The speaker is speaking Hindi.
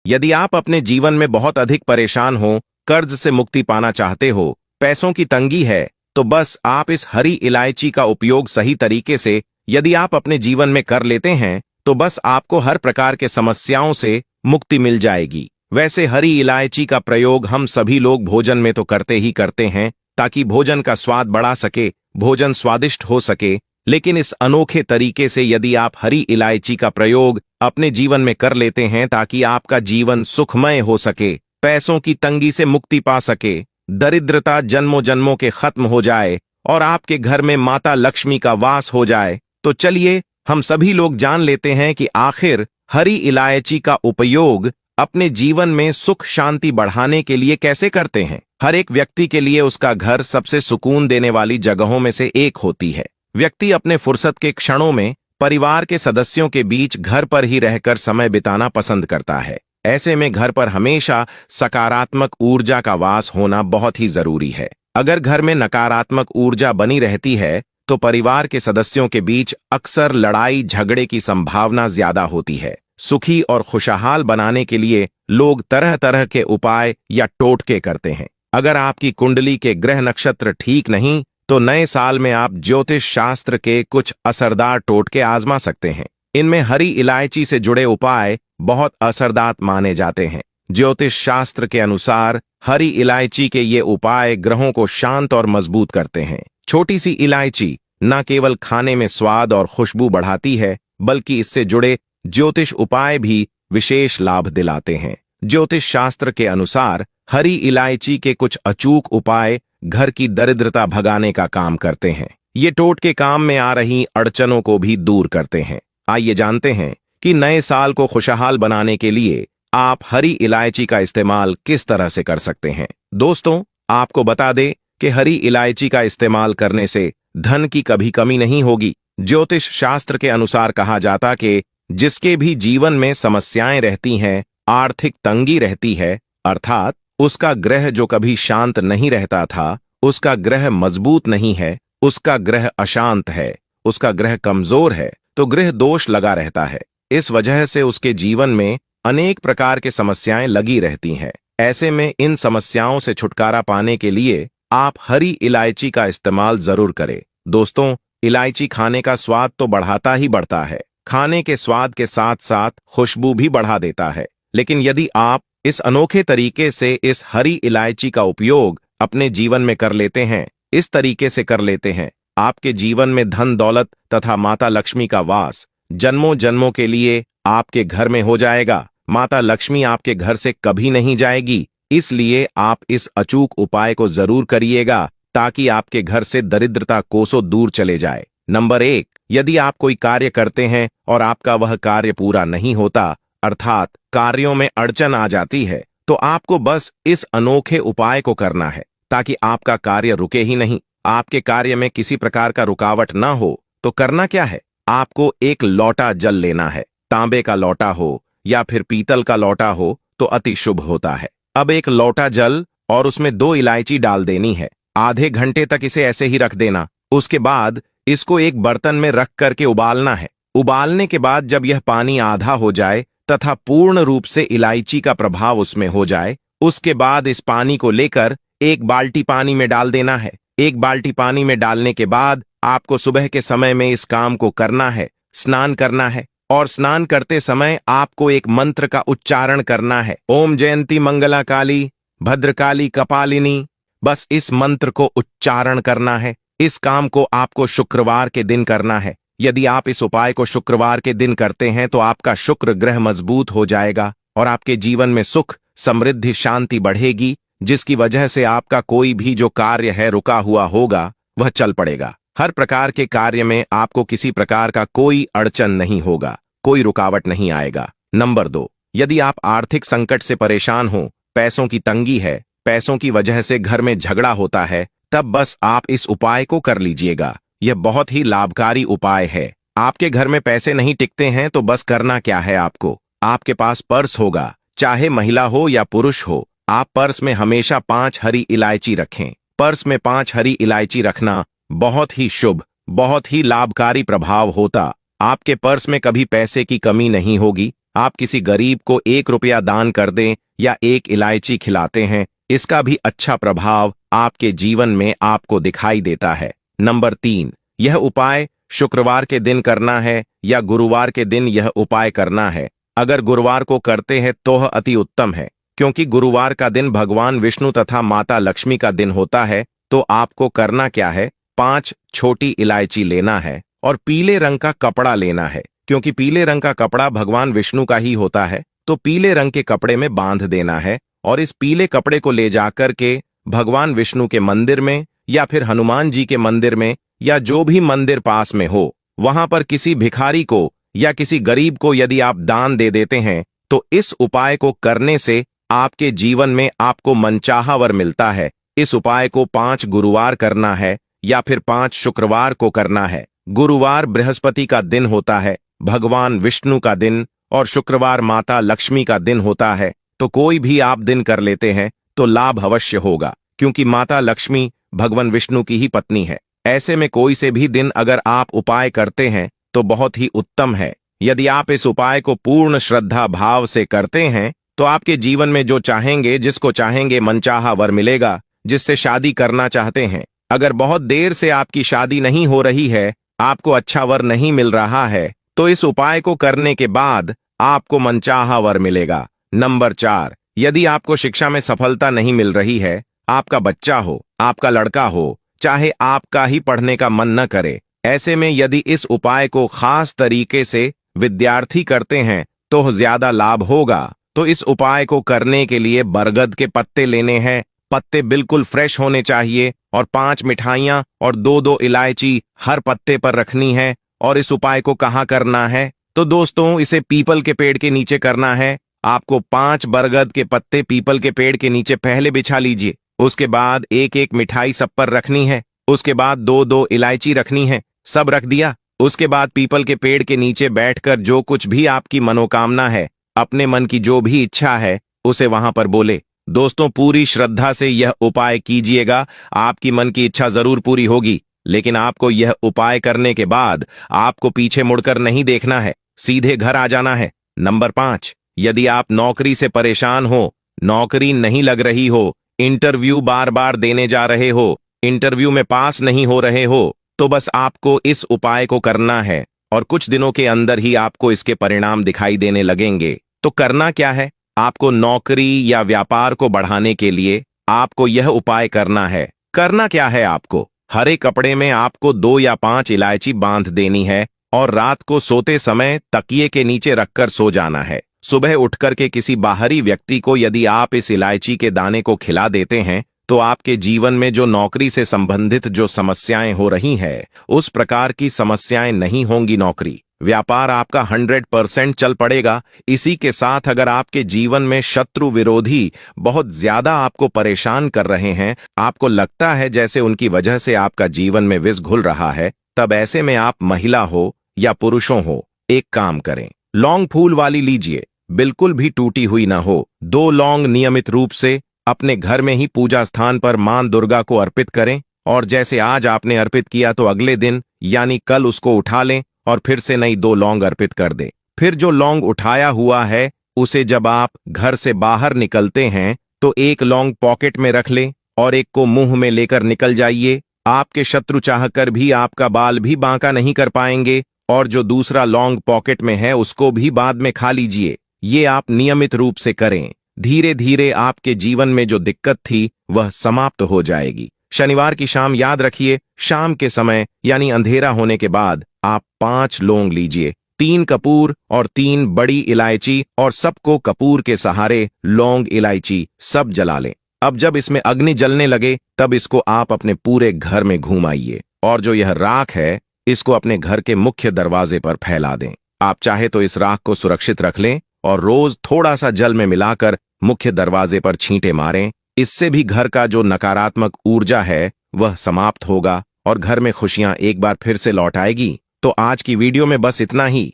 यदि आप अपने जीवन में बहुत अधिक परेशान हो, कर्ज से मुक्ति पाना चाहते हो, पैसों की तंगी है, तो बस आप इस हरी इलायची का उपयोग सही तरीके से यदि आप अपने जीवन में कर लेते हैं तो बस आपको हर प्रकार के समस्याओं से मुक्ति मिल जाएगी। वैसे हरी इलायची का प्रयोग हम सभी लोग भोजन में तो करते ही करते हैं ताकि भोजन का स्वाद बढ़ा सके, भोजन स्वादिष्ट हो सके, लेकिन इस अनोखे तरीके से यदि आप हरी इलायची का प्रयोग अपने जीवन में कर लेते हैं ताकि आपका जीवन सुखमय हो सके, पैसों की तंगी से मुक्ति पा सके, दरिद्रता जन्मों जन्मों के खत्म हो जाए और आपके घर में माता लक्ष्मी का वास हो जाए, तो चलिए हम सभी लोग जान लेते हैं कि आखिर हरी इलायची का उपयोग अपने जीवन में सुख शांति बढ़ाने के लिए कैसे करते हैं। हर एक व्यक्ति के लिए उसका घर सबसे सुकून देने वाली जगहों में से एक होती है। व्यक्ति अपने फुर्सत के क्षणों में परिवार के सदस्यों के बीच घर पर ही रहकर समय बिताना पसंद करता है। ऐसे में घर पर हमेशा सकारात्मक ऊर्जा का वास होना बहुत ही जरूरी है। अगर घर में नकारात्मक ऊर्जा बनी रहती है तो परिवार के सदस्यों के बीच अक्सर लड़ाई झगड़े की संभावना ज्यादा होती है। सुखी और खुशहाल बनाने के लिए लोग तरह तरह के उपाय या टोटके करते हैं। अगर आपकी कुंडली के ग्रह नक्षत्र ठीक नहीं तो नए साल में आप ज्योतिष शास्त्र के कुछ असरदार टोटके आजमा सकते हैं। इनमें हरी इलायची से जुड़े उपाय बहुत असरदार माने जाते हैं। ज्योतिष शास्त्र के अनुसार हरी इलायची के ये उपाय ग्रहों को शांत और मजबूत करते हैं। छोटी सी इलायची न केवल खाने में स्वाद और खुशबू बढ़ाती है बल्कि इससे जुड़े ज्योतिष उपाय भी विशेष लाभ दिलाते हैं। ज्योतिष शास्त्र के अनुसार हरी इलायची के कुछ अचूक उपाय घर की दरिद्रता भगाने का काम करते हैं। ये टोटके काम में आ रही अड़चनों को भी दूर करते हैं। आइए जानते हैं कि नए साल को खुशहाल बनाने के लिए आप हरी इलायची का इस्तेमाल किस तरह से कर सकते हैं। दोस्तों, आपको बता दें कि हरी इलायची का इस्तेमाल करने से धन की कभी कमी नहीं होगी। ज्योतिष शास्त्र के अनुसार कहा जाता कि जिसके भी जीवन में समस्याएं रहती हैं, आर्थिक तंगी रहती है, अर्थात उसका ग्रह जो कभी शांत नहीं रहता था, उसका ग्रह मजबूत नहीं है, उसका ग्रह अशांत है, उसका ग्रह कमजोर है, तो ग्रह दोष लगा रहता है। इस वजह से उसके जीवन में अनेक प्रकार के समस्याएं लगी रहती हैं। ऐसे में इन समस्याओं से छुटकारा पाने के लिए आप हरी इलायची का इस्तेमाल जरूर करें। दोस्तों, इलायची खाने का स्वाद तो बढ़ाता ही बढ़ता है, खाने के स्वाद के साथ साथ खुशबू भी बढ़ा देता है। लेकिन यदि आप इस अनोखे तरीके से इस हरी इलायची का उपयोग अपने जीवन में कर लेते हैं, इस तरीके से कर लेते हैं, आपके जीवन में धन दौलत तथा माता लक्ष्मी का वास जन्मों जन्मों के लिए आपके घर में हो जाएगा। माता लक्ष्मी आपके घर से कभी नहीं जाएगी। इसलिए आप इस अचूक उपाय को जरूर करिएगा ताकि आपके घर से दरिद्रता कोसों दूर चले जाए। नंबर 1, यदि आप कोई कार्य करते हैं और आपका वह कार्य पूरा नहीं होता, अर्थात कार्यों में अड़चन आ जाती है, तो आपको बस इस अनोखे उपाय को करना है ताकि आपका कार्य रुके ही नहीं। आपके कार्य में किसी प्रकार का रुकावट ना हो तो करना क्या है, आपको एक लोटा जल लेना है। तांबे का लोटा हो या फिर पीतल का लोटा हो तो अति शुभ होता है। अब एक लोटा जल और उसमें 2 इलायची डाल देनी है। आधे घंटे तक इसे ऐसे ही रख देना। उसके बाद इसको एक बर्तन में रख करके उबालना है। उबालने के बाद जब यह पानी आधा हो जाए तथा पूर्ण रूप से इलायची का प्रभाव उसमें हो जाए, उसके बाद इस पानी को लेकर एक बाल्टी पानी में डाल देना है। एक बाल्टी पानी में डालने के बाद आपको सुबह के समय में इस काम को करना है, स्नान करना है और स्नान करते समय आपको एक मंत्र का उच्चारण करना है। ओम जयंती मंगला काली भद्रकाली कपालिनी। बस इस मंत्र को उच्चारण करना है। इस काम को आपको शुक्रवार के दिन करना है। यदि आप इस उपाय को शुक्रवार के दिन करते हैं तो आपका शुक्र ग्रह मजबूत हो जाएगा और आपके जीवन में सुख समृद्धि शांति बढ़ेगी, जिसकी वजह से आपका कोई भी जो कार्य है रुका हुआ होगा वह चल पड़ेगा। हर प्रकार के कार्य में आपको किसी प्रकार का कोई अड़चन नहीं होगा, कोई रुकावट नहीं आएगा। नंबर 2, यदि आप आर्थिक संकट से परेशान हो, पैसों की तंगी है, पैसों की वजह से घर में झगड़ा होता है, तब बस आप इस उपाय को कर लीजिएगा। यह बहुत ही लाभकारी उपाय है। आपके घर में पैसे नहीं टिकते हैं तो बस करना क्या है, आपके पास पर्स होगा, चाहे महिला हो या पुरुष हो, आप पर्स में हमेशा 5 हरी इलायची रखें। पर्स में 5 हरी इलायची रखना बहुत ही शुभ, बहुत ही लाभकारी प्रभाव होता। आपके पर्स में कभी पैसे की कमी नहीं होगी। आप किसी गरीब को 1 रुपया दान कर दें या 1 इलायची खिलाते हैं, इसका भी अच्छा प्रभाव आपके जीवन में आपको दिखाई देता है। नंबर 3, यह उपाय शुक्रवार के दिन करना है या गुरुवार के दिन यह उपाय करना है। अगर गुरुवार को करते हैं तो अति उत्तम है, क्योंकि गुरुवार का दिन भगवान विष्णु तथा माता लक्ष्मी का दिन होता है। तो आपको करना क्या है, 5 छोटी इलायची लेना है और पीले रंग का कपड़ा लेना है, क्योंकि पीले रंग का कपड़ा भगवान विष्णु का ही होता है। तो पीले रंग के कपड़े में बांध देना है और इस पीले कपड़े को ले जाकर के भगवान विष्णु के मंदिर में या फिर हनुमान जी के मंदिर में या जो भी मंदिर पास में हो, वहां पर किसी भिखारी को या किसी गरीब को यदि आप दान दे देते हैं तो इस उपाय को करने से आपके जीवन में आपको मनचाहा वर मिलता है। इस उपाय को 5 गुरुवार करना है या फिर 5 शुक्रवार को करना है। गुरुवार बृहस्पति का दिन होता है, भगवान विष्णु का दिन, और शुक्रवार माता लक्ष्मी का दिन होता है। तो कोई भी आप दिन कर लेते हैं तो लाभ अवश्य होगा, क्योंकि माता लक्ष्मी भगवान विष्णु की ही पत्नी है। ऐसे में कोई से भी दिन अगर आप उपाय करते हैं तो बहुत ही उत्तम है। यदि आप इस उपाय को पूर्ण श्रद्धा भाव से करते हैं तो आपके जीवन में जो चाहेंगे, जिसको चाहेंगे, मनचाहा वर मिलेगा। जिससे शादी करना चाहते हैं, अगर बहुत देर से आपकी शादी नहीं हो रही है, आपको अच्छा वर नहीं मिल रहा है, तो इस उपाय को करने के बाद आपको मनचाहा वर मिलेगा। नंबर 4, यदि आपको शिक्षा में सफलता नहीं मिल रही है, आपका बच्चा हो, आपका लड़का हो, चाहे आपका ही पढ़ने का मन न करे, ऐसे में यदि इस उपाय को खास तरीके से विद्यार्थी करते हैं तो ज्यादा लाभ होगा। तो इस उपाय को करने के लिए बरगद के पत्ते लेने हैं। पत्ते बिल्कुल फ्रेश होने चाहिए और 5 मिठाइयां और 2-2 इलायची हर पत्ते पर रखनी है। और इस उपाय को कहाँ करना है, तो दोस्तों इसे पीपल के पेड़ के नीचे करना है। आपको 5 बरगद के पत्ते पीपल के पेड़ के नीचे पहले बिछा लीजिए। उसके बाद 1-1 मिठाई सब पर रखनी है। उसके बाद 2-2 इलायची रखनी है। सब रख दिया। उसके बाद पीपल के पेड़ के नीचे बैठकर जो कुछ भी आपकी मनोकामना है, अपने मन की जो भी इच्छा है, उसे वहां पर बोले। दोस्तों पूरी श्रद्धा से यह उपाय कीजिएगा, आपकी मन की इच्छा जरूर पूरी होगी। लेकिन आपको यह उपाय करने के बाद आपको पीछे मुड़कर नहीं देखना है, सीधे घर आ जाना है। नंबर 5, यदि आप नौकरी से परेशान हो, नौकरी नहीं लग रही हो, इंटरव्यू बार बार देने जा रहे हो, इंटरव्यू में पास नहीं हो रहे हो, तो बस आपको इस उपाय को करना है और कुछ दिनों के अंदर ही आपको इसके परिणाम दिखाई देने लगेंगे। तो करना क्या है, आपको नौकरी या व्यापार को बढ़ाने के लिए आपको यह उपाय करना है। करना क्या है, आपको हरे कपड़े में आपको 2 या 5 इलायची बांध देनी है और रात को सोते समय तकिए के नीचे रखकर सो जाना है। सुबह उठकर के किसी बाहरी व्यक्ति को यदि आप इस इलायची के दाने को खिला देते हैं तो आपके जीवन में जो नौकरी से संबंधित जो समस्याएं हो रही हैं, उस प्रकार की समस्याएं नहीं होंगी। नौकरी व्यापार आपका 100% चल पड़ेगा। इसी के साथ अगर आपके जीवन में शत्रु विरोधी बहुत ज्यादा आपको परेशान कर रहे हैं, आपको लगता है जैसे उनकी वजह से आपका जीवन में विष घुल रहा है, तब ऐसे में आप महिला हो या पुरुषों हो, एक काम करें, लौंग फूल वाली लीजिए, बिल्कुल भी टूटी हुई ना हो। 2 लौंग नियमित रूप से अपने घर में ही पूजा स्थान पर मां दुर्गा को अर्पित करें और जैसे आज आपने अर्पित किया तो अगले दिन यानी कल उसको उठा लें और फिर से नई 2 लौंग अर्पित कर दें। फिर जो लौंग उठाया हुआ है उसे जब आप घर से बाहर निकलते हैं तो 1 लौंग पॉकेट में रख लें और 1 को मुंह में लेकर निकल जाइए। आपके शत्रु चाहकर भी आपका बाल भी बांका नहीं कर पाएंगे और जो दूसरा लौंग पॉकेट में है उसको भी बाद में खा लीजिए। ये आप नियमित रूप से करें। धीरे धीरे आपके जीवन में जो दिक्कत थी वह समाप्त हो जाएगी। शनिवार की शाम याद रखिए, शाम के समय यानी अंधेरा होने के बाद आप 5 लौंग लीजिए, 3 कपूर और 3 बड़ी इलायची और सबको कपूर के सहारे लौंग इलायची सब जला लें। अब जब इसमें अग्नि जलने लगे तब इसको आप अपने पूरे घर में घुमाइए और जो यह राख है इसको अपने घर के मुख्य दरवाजे पर फैला दें। आप चाहे तो इस राख को सुरक्षित रख लें और रोज थोड़ा सा जल में मिलाकर मुख्य दरवाजे पर छींटे मारें। इससे भी घर का जो नकारात्मक ऊर्जा है वह समाप्त होगा और घर में खुशियां एक बार फिर से लौट आएगी। तो आज की वीडियो में बस इतना ही।